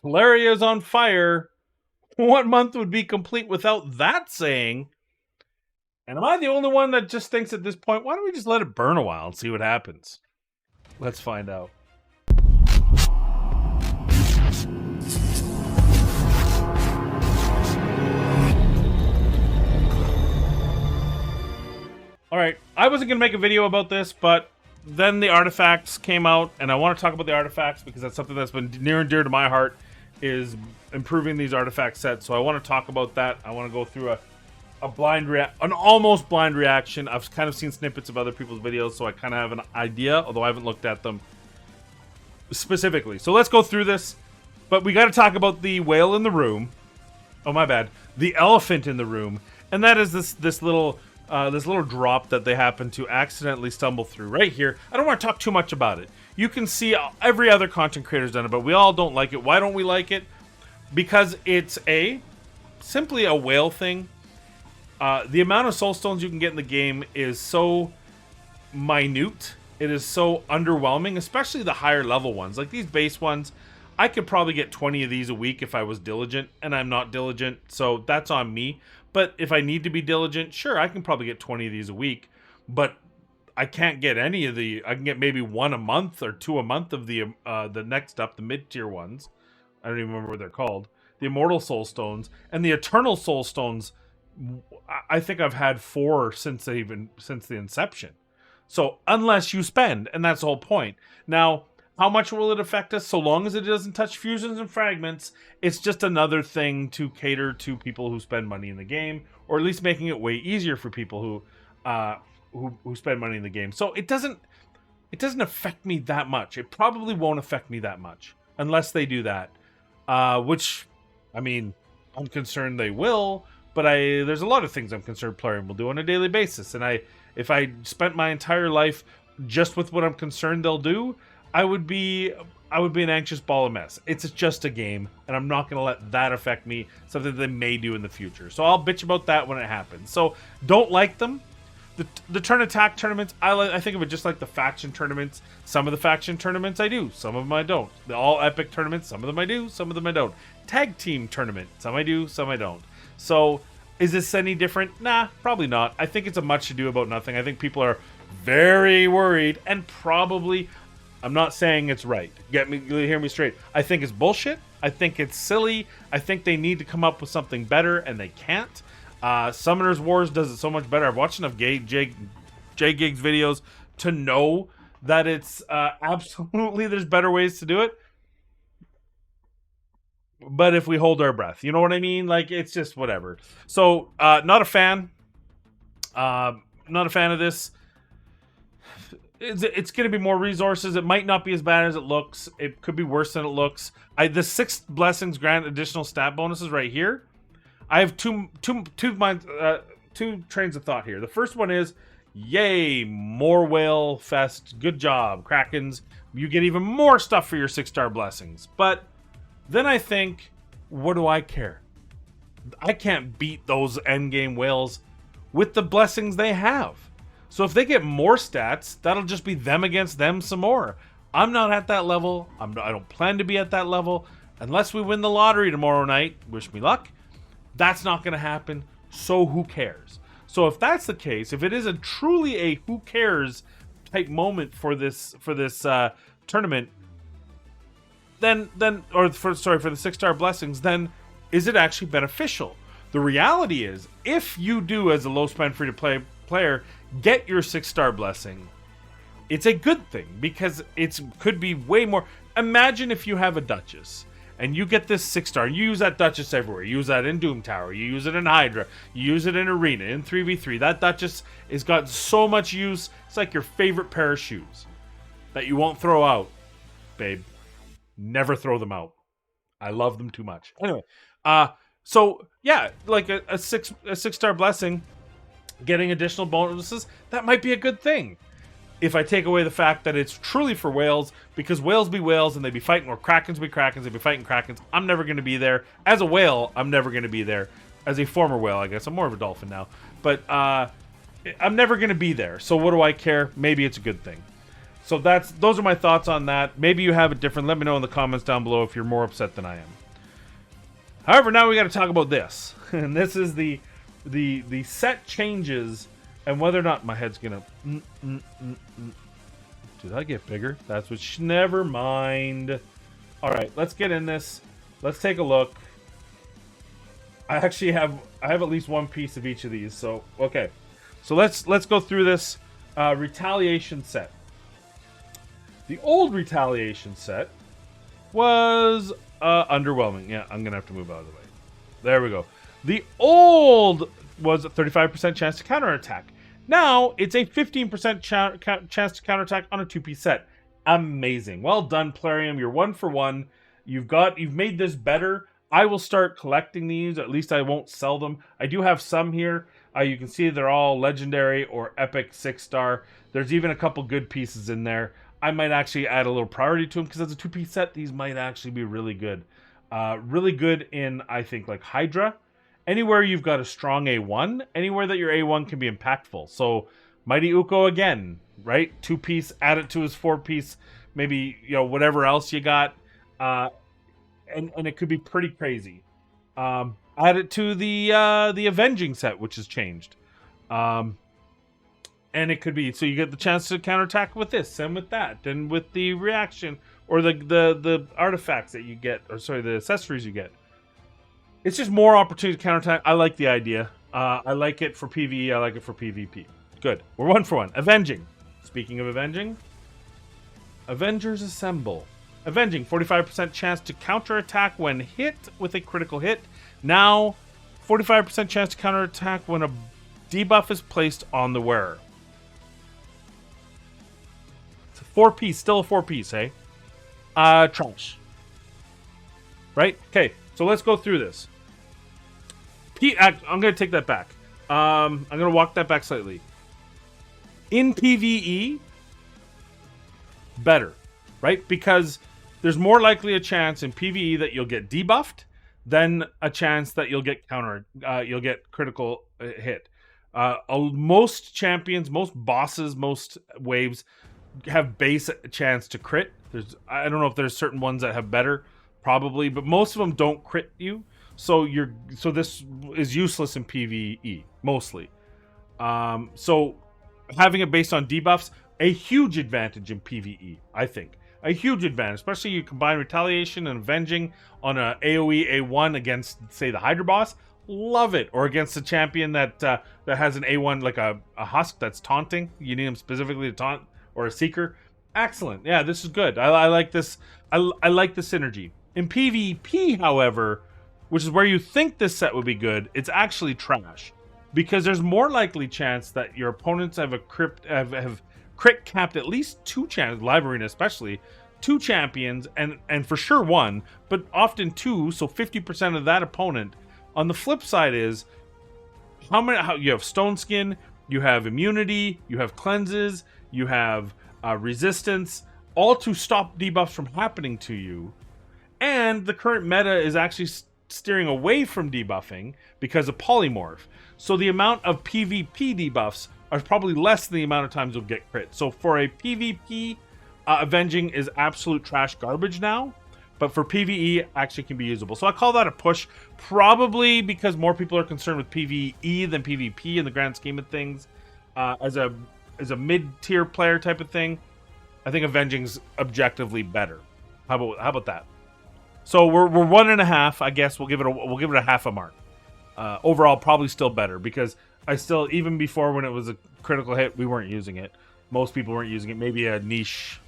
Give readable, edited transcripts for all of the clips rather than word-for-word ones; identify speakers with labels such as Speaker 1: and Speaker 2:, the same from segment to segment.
Speaker 1: Teleria's on fire. What month would be complete without that saying? And am I the only one that just thinks at this point, why don't we just let it burn a while and see what happens? Let's find out. Alright, I wasn't going to make a video about this, but then the artifacts came out, and I want to talk about the artifacts because that's something that's been near and dear to my heart, is improving these artifact sets. So I want to talk about that. I want to go through an almost blind reaction. I've kind of seen snippets of other people's videos, so I kind of have an idea, although I haven't looked at them specifically. So let's go through this, but we got to talk about the whale in the room. Oh, my bad. The elephant in the room, and that is this little drop that they happen to accidentally stumble through right here. I don't want to talk too much about it. You can see every other content creator's done it, but we all don't like it. Why don't we like it? Because it's simply a whale thing. The amount of soul stones you can get in the game is so minute. It is so underwhelming, especially the higher level ones. Like these base ones, I could probably get 20 of these a week if I was diligent, and I'm not diligent, so that's on me. But if I need to be diligent, sure, I can probably get 20 of these a week, but I can't get any of the... I can get maybe one a month or two a month of the next up, the mid-tier ones. I don't even remember what they're called. The Immortal Soul Stones. And the Eternal Soul Stones, I think I've had 4 since the inception. So, unless you spend, and that's the whole point. Now, how much will it affect us? So long as it doesn't touch fusions and fragments, it's just another thing to cater to people who spend money in the game, or at least making it way easier for people who spend money in the game. So it doesn't affect me that much. It probably won't affect me that much unless they do that. Which, I mean, I'm concerned they will, but there's a lot of things I'm concerned PLARIUM will do on a daily basis. And if I spent my entire life just with what I'm concerned they'll do, I would be an anxious ball of mess. It's just a game, and I'm not going to let that affect me, something they may do in the future. So I'll bitch about that when it happens. So don't like them. The turn attack tournaments, I think of it just like the faction tournaments. Some of the faction tournaments I do, some of them I don't. The all epic tournaments, some of them I do, some of them I don't. Tag team tournament, some I do, some I don't. So is this any different? Nah, probably not. I think it's a much ado about nothing. I think people are very worried, and probably... I'm not saying it's right. Hear me straight. I think it's bullshit. I think it's silly. I think they need to come up with something better, and they can't. Summoners Wars does it so much better. I've watched enough J Gigs videos to know that it's absolutely there's better ways to do it. But if we hold our breath, you know what I mean? Like, it's just whatever. So, not a fan. Not a fan of this. It's going to be more resources. It might not be as bad as it looks. It could be worse than it looks. The 6 blessings grant additional stat bonuses right here. I have two trains of thought here. The first one is, yay, more whale fest. Good job, Krakens. You get even more stuff for your 6-star blessings. But then I think, what do I care? I can't beat those endgame whales with the blessings they have. So if they get more stats, that'll just be them against them some more. I'm not at that level. I don't plan to be at that level. Unless we win the lottery tomorrow night, wish me luck, that's not going to happen. So who cares? So if that's the case, if it is truly a who cares type moment for this tournament, then for the 6-star blessings, then is it actually beneficial? The reality is, if you do as a low spend free to play player get your 6-star blessing, it's a good thing because it could be way more. Imagine if you have a Duchess and you get this 6-star, you use that Duchess everywhere. You use that in Doom Tower, you use it in Hydra, you use it in Arena, in 3v3. That Duchess has got so much use. It's like your favorite pair of shoes that you won't throw out, babe. Never throw them out. I love them too much. Anyway, so yeah, like a 6-star blessing, getting additional bonuses, that might be a good thing. If I take away the fact that it's truly for whales, because whales be whales and they be fighting, or Krakens be Krakens, they be fighting Krakens, I'm never going to be there. As a whale, I'm never going to be there. As a former whale, I guess. I'm more of a dolphin now. But I'm never going to be there. So what do I care? Maybe it's a good thing. So those are my thoughts on that. Maybe you have it different. Let me know in the comments down below if you're more upset than I am. However, now we got to talk about this, and this is the set changes and whether or not my head's gonna. Did I get bigger? That's what. Never mind. All right, let's get in this. Let's take a look. I actually have at least one piece of each of these. So okay, so let's go through this Retaliation Set. The old Retaliation Set was underwhelming. Yeah, I'm gonna have to move out of the way. There we go. The old was a 35% chance to counterattack. Now it's a 15% chance to counterattack on a 2-piece set. Amazing. Well done, PLARIUM. You're 1 for 1. You've made this better. I will start collecting these. At least I won't sell them. I do have some here. You can see they're all legendary or epic 6-star. There's even a couple good pieces in there. I might actually add a little priority to them because as a 2-piece set, these might actually be really good. Really good in, I think, like Hydra. Anywhere you've got a strong A1, anywhere that your A1 can be impactful. So, Mighty Uko again, right? 2-piece, add it to his 4-piece, maybe, whatever else you got. And it could be pretty crazy. Add it to the Avenging set, which has changed. And it could be, so you get the chance to counterattack with this and with that, and with the reaction, or the artifacts that you get, or sorry, the accessories you get. It's just more opportunity to counterattack. I like the idea. I like it for PvE. I like it for PvP. Good. We're 1 for 1. Avenging. Speaking of avenging, Avengers Assemble. Avenging, 45% chance to counterattack when hit with a critical hit. Now, 45% chance to counterattack when a debuff is placed on the wearer. It's a 4-piece, still a 4-piece, eh? Trash. Right? Okay, so let's go through this. I'm going to take that back. I'm going to walk that back slightly. In PvE, better, right? Because there's more likely a chance in PvE that you'll get debuffed than a chance that you'll get you'll get critical hit. Most champions, most bosses, most waves have base chance to crit. I don't know if there's certain ones that have better, probably, but most of them don't crit you. So this is useless in PvE mostly. So having it based on debuffs, a huge advantage in PvE, I think. A huge advantage, especially you combine Retaliation and Avenging on a AoE A1 against, say, the Hydra boss. Love it. Or against a champion that has an A1, like a Husk that's taunting. You need him specifically to taunt, or a Seeker. Excellent. Yeah, this is good. I like this. I like the synergy. In PvP, however, which is where you think this set would be good, it's actually trash. Because there's more likely chance that your opponents have crit capped at least 2 champions, Live Arena especially, 2 champions, and for sure 1, but often 2, so 50% of that opponent. On the flip side is, how you have Stone Skin, you have immunity, you have cleanses, you have resistance, all to stop debuffs from happening to you. And the current meta is actually steering away from debuffing because of polymorph. So the amount of PvP debuffs are probably less than the amount of times you'll get crit. So for a PvP, Avenging is absolute trash garbage now, but for PvE, actually can be usable. So I call that a push, probably because more people are concerned with PvE than PvP in the grand scheme of things. As a mid-tier player type of thing, I think Avenging's objectively better. How about that? So we're 1.5. I guess we'll give it a half a mark. Overall, probably still better because even before when it was a critical hit, we weren't using it. Most people weren't using it. Maybe a niche,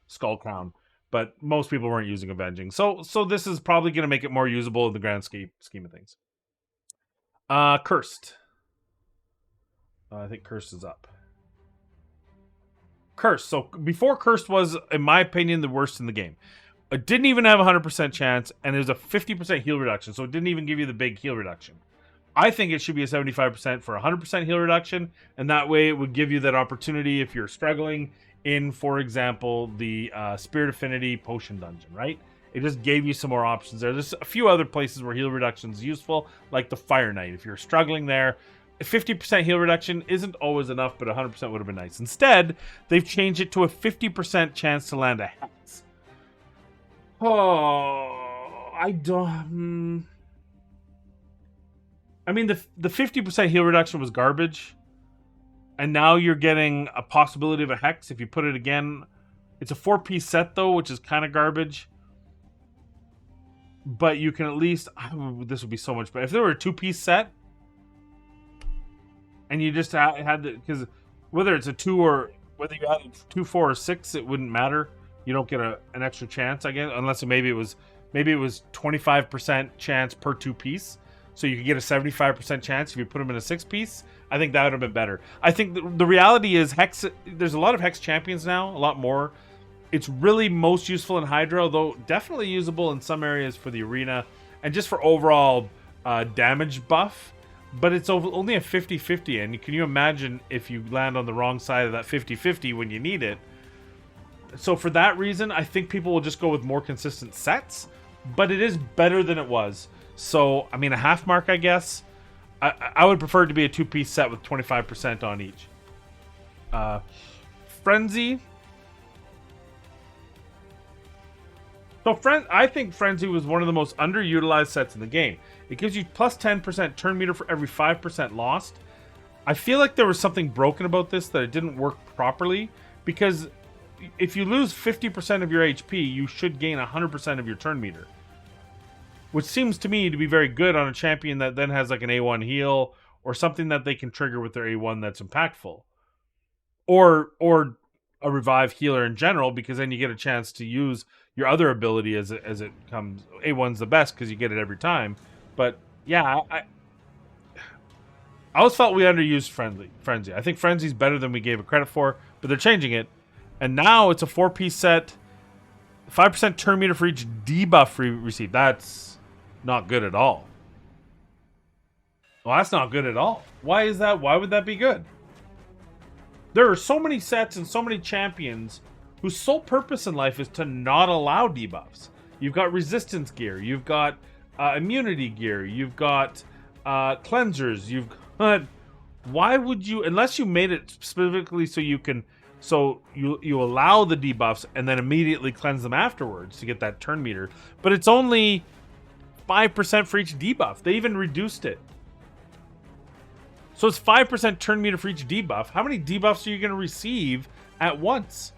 Speaker 1: Skull Crown, but most people weren't using Avenging. So this is probably going to make it more usable in the grand scheme of things. Cursed. I think Cursed is up. Cursed. So before, Cursed was, in my opinion, the worst in the game. It didn't even have a 100% chance, and it was a 50% heal reduction, so it didn't even give you the big heal reduction. I think it should be a 75% for 100% heal reduction, and that way it would give you that opportunity if you're struggling in, for example, the Spirit Affinity Potion Dungeon, right? It just gave you some more options there. There's a few other places where heal reduction is useful, like the Fire Knight. If you're struggling there, 50% heal reduction isn't always enough, but 100% would have been nice. Instead, they've changed it to a 50% chance to land a hex. Oh, I don't... I mean, the 50% heal reduction was garbage. And now you're getting a possibility of a hex if you put it again. It's a 4-piece set, though, which is kind of garbage. But you can at least... this would be so much better. If there were a 2-piece set, and you just had the... Because whether it's a 2 or... Whether you had 2, 4, or 6, it wouldn't matter. You don't get an extra chance, I guess. Unless maybe it was 25% chance per 2-piece. So you could get a 75% chance if you put them in a 6-piece. I think that would have been better. I think the reality is Hex. There's a lot of Hex champions now, a lot more. It's really most useful in Hydra, though definitely usable in some areas for the arena and just for overall damage buff. But it's only a 50-50, and can you imagine if you land on the wrong side of that 50-50 when you need it? So for that reason, I think people will just go with more consistent sets, but it is better than it was. So, I mean, a half mark, I guess. I would prefer it to be a 2-piece set with 25% on each. Frenzy. So, I think Frenzy was one of the most underutilized sets in the game. It gives you plus 10% turn meter for every 5% lost. I feel like there was something broken about this, that it didn't work properly, because if you lose 50% of your HP, you should gain 100% of your turn meter. Which seems to me to be very good on a champion that then has like an A1 heal or something that they can trigger with their A1 that's impactful. Or a revive healer in general, because then you get a chance to use your other ability as it comes. A1's the best because you get it every time. But yeah, I always felt we underused Frenzy. I think Frenzy's better than we gave it credit for, but they're changing it. And now it's a 4-piece set, 5% turn meter for each debuff received. That's not good at all. Well, that's not good at all. Why is that? Why would that be good? There are so many sets and so many champions whose sole purpose in life is to not allow debuffs. You've got resistance gear. You've got immunity gear. You've got cleansers. You've got... Why would you... Unless you made it specifically so you can... So you allow the debuffs and then immediately cleanse them afterwards to get that turn meter. But it's only 5% for each debuff. They even reduced it. So it's 5% turn meter for each debuff. How many debuffs are you going to receive at once?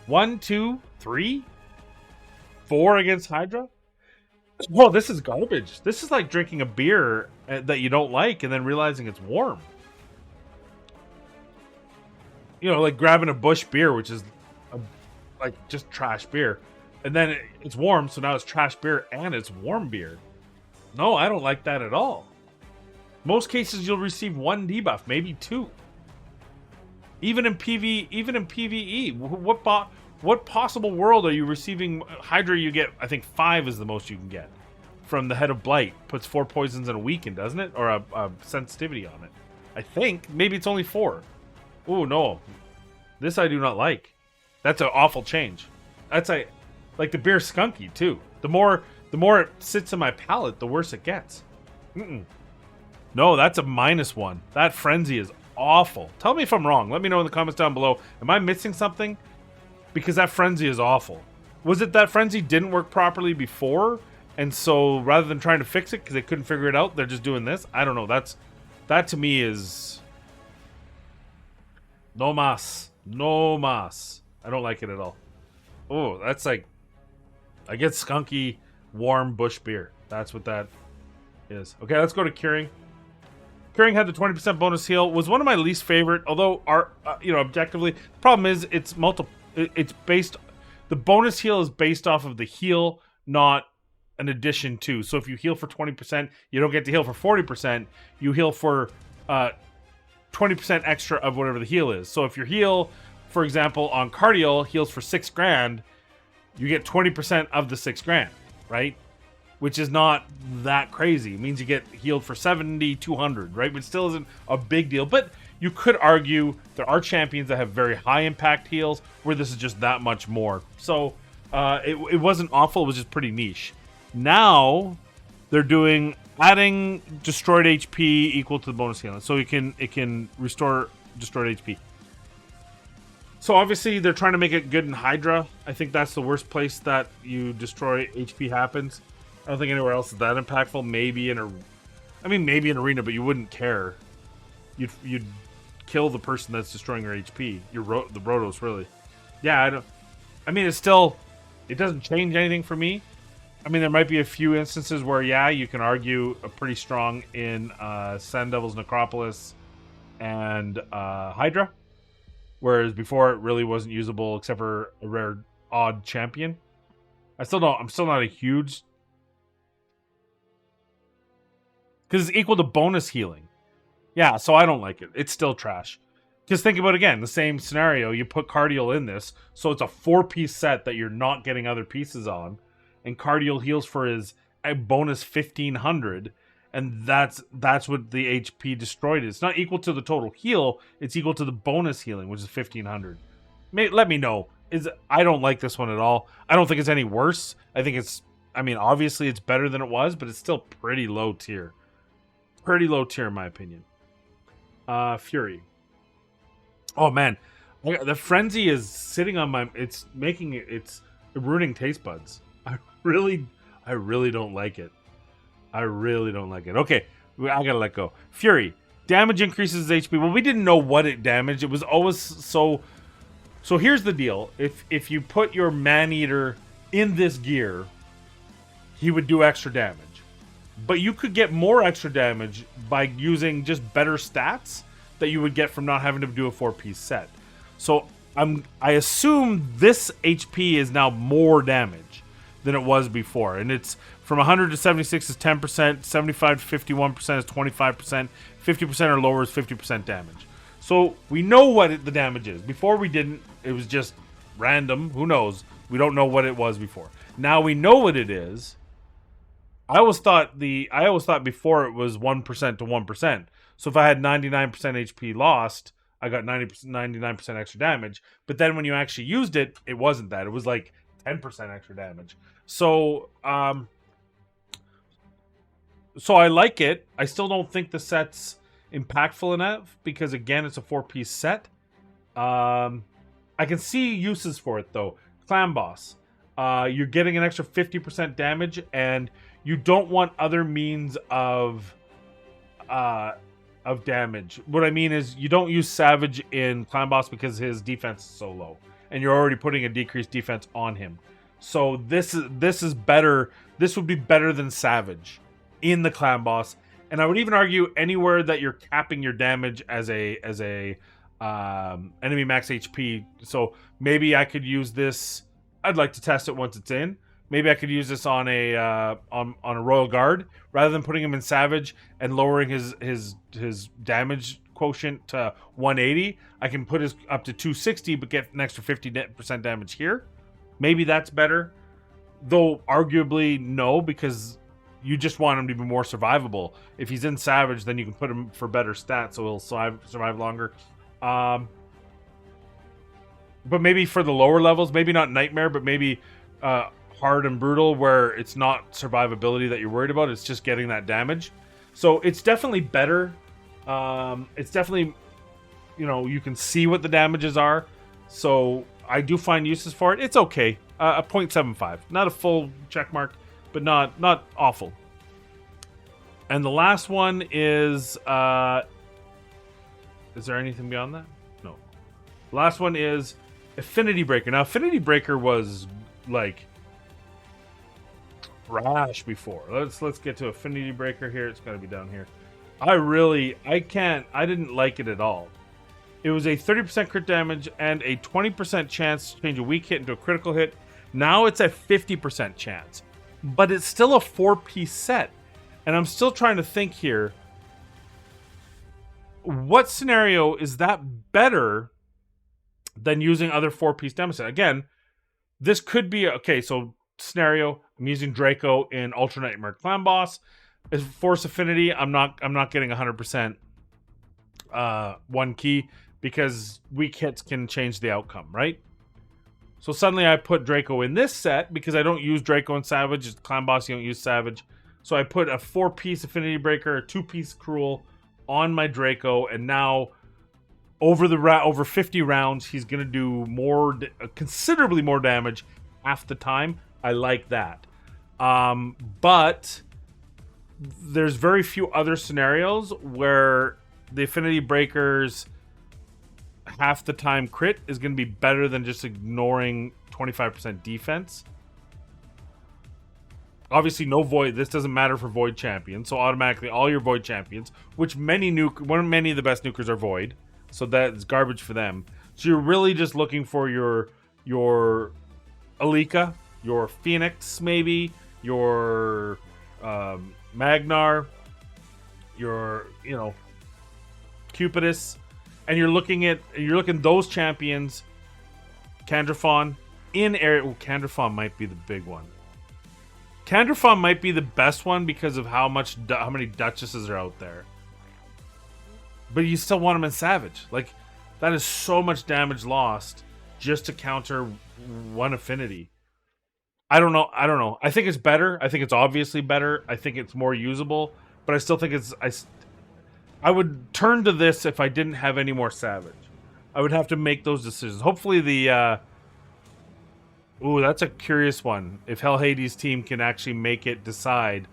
Speaker 1: 1, 2, 3, 4 against Hydra? Whoa, this is garbage. This is like drinking a beer that you don't like and then realizing it's warm. You know, like grabbing a Busch beer, which is like just trash beer. And then it's warm, so now it's trash beer and it's warm beer. No, I don't like that at all. Most cases you'll receive 1 debuff, maybe 2. Even in PvE, what possible world are you receiving? Hydra, you get, I think 5 is the most you can get from the Head of Blight. Puts 4 poisons in a weaken, doesn't it? Or a sensitivity on it. I think maybe it's only 4. Oh no, this I do not like. That's an awful change. That's like the beer skunky too. The more it sits in my palate, the worse it gets. No, that's a -1. That Frenzy is awful. Tell me if I'm wrong. Let me know in the comments down below. Am I missing something? Because that Frenzy is awful. Was it that Frenzy didn't work properly before, and so rather than trying to fix it because they couldn't figure it out, they're just doing this? I don't know. That to me is no mas. No mas. I don't like it at all. Oh, that's like, I get skunky, warm Busch beer. That's what that is. Okay, let's go to Curing. Curing had the 20% bonus heal. Was one of my least favorite, although objectively, the problem is it's multiple. It's based. The bonus heal is based off of the heal, not an addition to. So if you heal for 20%, you don't get to heal for 40%. You heal for 20% extra of whatever the heal is. So if your heal, for example, on Cardio heals for $6,000, you get 20% of the $6,000, right? Which is not that crazy. It means you get healed for 70, 200, right? Which still isn't a big deal. But you could argue there are champions that have very high impact heals where this is just that much more. So it wasn't awful. It was just pretty niche. Now they're doing adding destroyed HP equal to the bonus healing, so it can restore destroyed HP. So obviously they're trying to make it good in Hydra. I think that's the worst place that you destroy HP happens. I don't think anywhere else is that impactful. Maybe in maybe in Arena, but you wouldn't care. You'd kill the person that's destroying your HP. The Rotos, really. Yeah, it doesn't change anything for me. I mean, there might be a few instances where, yeah, you can argue a pretty strong in Sun Devil's Necropolis and Hydra. Whereas before it really wasn't usable except for a rare odd champion. I'm still not a huge... Because it's equal to bonus healing. Yeah, so I don't like it. It's still trash. Because think about it again, the same scenario. You put Cardial in this, so it's a 4-piece set that you're not getting other pieces on. And Cardial heals for his bonus 1500. And that's what the HP destroyed is. It's not equal to the total heal. It's equal to the bonus healing, which is 1500. Let me know. I don't like this one at all. I don't think it's any worse. I think it's... I mean, obviously it's better than it was, but it's still pretty low tier. Pretty low tier, in my opinion. Fury. Oh, man. The Frenzy is sitting on my... It's ruining taste buds. I really don't like it. I really don't like it. Okay, I gotta let go. Fury. Damage increases HP. Well, we didn't know what it damaged. It was always so... So here's the deal. If you put your Man-Eater in this gear, he would do extra damage. But you could get more extra damage by using just better stats that you would get from not having to do a 4-piece set. So I assume this HP is now more damage than it was before. And it's from 100 to 76 is 10%, 75 to 51% is 25%, 50% or lower is 50% damage. So we know what the damage is. Before we didn't. It was just random. Who knows? We don't know what it was before. Now we know what it is. I always thought before it was 1% to 1%. So if I had 99% HP lost, I got 99% extra damage. But then when you actually used it, it wasn't that. It was like 10% extra damage. So I like it. I still don't think the set's impactful enough because, again, it's a 4-piece set. I can see uses for it, though. Clan Boss. You're getting an extra 50% damage, and you don't want other means of damage. What I mean is you don't use Savage in Clan Boss because his defense is so low, and you're already putting a decreased defense on him. So this is better. This would be better than Savage in the Clan Boss, and I would even argue anywhere that you're capping your damage as a enemy max HP. So maybe I could use this. I'd like to test it once it's in. Maybe I could use this on a Royal Guard rather than putting him in Savage and lowering his damage quotient to 180. I can put his up to 260, but get an extra 50% damage here. Maybe that's better, though. Arguably no, because you just want him to be more survivable. If he's in Savage, then you can put him for better stats, so he'll survive longer. But maybe for the lower levels, maybe not Nightmare, but maybe Hard and Brutal, where it's not survivability that you're worried about, it's just getting that damage. So it's definitely better. It's definitely, you can see what the damages are. So I do find uses for it. It's okay. A 0.75. Not a full check mark, but not awful. And the last one is there anything beyond that? No. The last one is Affinity Breaker. Now, Affinity Breaker was like trash before. Let's get to Affinity Breaker here. It's got to be down here. I didn't like it at all. It was a 30% crit damage and a 20% chance to change a weak hit into a critical hit. Now it's a 50% chance. But it's still a 4-piece set. And I'm still trying to think here. What scenario is that better than using other 4-piece damage set? Again, this could be... Okay, so scenario, I'm using Draco in Ultra Nightmare Clan Boss. As Force Affinity, I'm not getting 100% one key because weak hits can change the outcome, right? So suddenly I put Draco in this set because I don't use Draco in Savage. It's Clan Boss, you don't use Savage. So I put a 4-piece Affinity Breaker, a 2-piece Cruel on my Draco, and now over 50 rounds, he's going to do considerably more damage half the time. I like that. But there's very few other scenarios where the Affinity Breakers half the time crit is going to be better than just ignoring 25% defense. Obviously, no Void. This doesn't matter for Void champions, so automatically all your Void champions, which many of the best nukers are Void, so that's garbage for them. So you're really just looking for your Alika, your Phoenix, maybe your Magnar, your Cupidus, and you're looking those champions. Candrafon in area. Ooh, Candrafon might be the big one. Candrafon might be the best one because of how many Duchesses are out there. But you still want them in Savage. Like, that is so much damage lost just to counter one affinity. I don't know. I think it's better. I think it's obviously better. I think it's more usable. But I still think I would turn to this if I didn't have any more Savage. I would have to make those decisions. Hopefully the... Ooh, that's a curious one. If Hell Hades' team can actually make it decide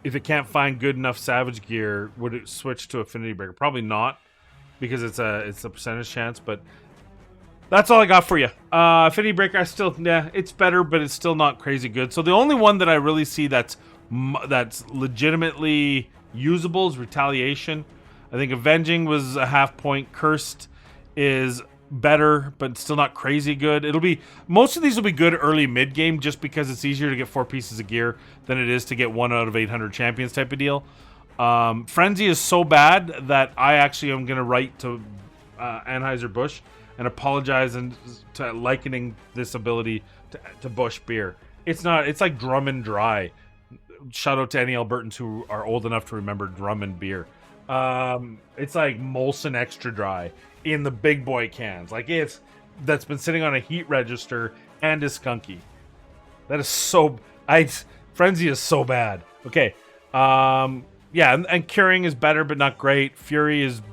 Speaker 1: if it can't find good enough Savage gear, would it switch to Affinity Breaker? Probably not, because it's a percentage chance, but that's all I got for you. Affinity Breaker, it's better, but it's still not crazy good. So the only one that I really see that's legitimately usable is Retaliation. I think Avenging was a half point. Cursed is better, but still not crazy good. Most of these will be good early mid game, just because it's easier to get 4 pieces of gear than it is to get 1 out of 800 champions type of deal. Frenzy is so bad that I actually am going to write to Anheuser-Busch and apologize to likening this ability to Busch beer. It's like Drummond Dry. Shout out to any Albertans who are old enough to remember Drummond beer. It's like Molson Extra Dry in the big boy cans. Like, that's been sitting on a heat register and is skunky. That is so... Frenzy is so bad. Okay. Yeah, and Curing is better, but not great. Fury is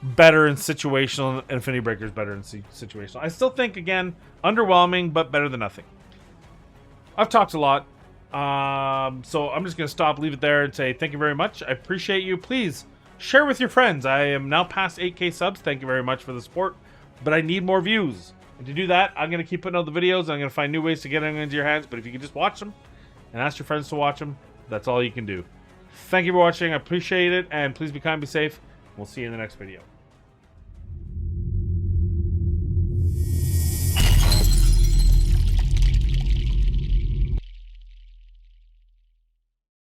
Speaker 1: better in situational, and Affinity Breaker is better in situational. I still think, again, underwhelming, but better than nothing. I've talked a lot. So I'm just going to leave it there and say thank you very much. I appreciate you. Please share with your friends. I am now past 8K subs. Thank you very much for the support, but I need more views. And to do that, I'm going to keep putting out the videos. I'm going to find new ways to get them into your hands, but if you can just watch them and ask your friends to watch them, that's all you can do. Thank you for watching. I appreciate it, and please be kind, be safe. We'll see you in the next video.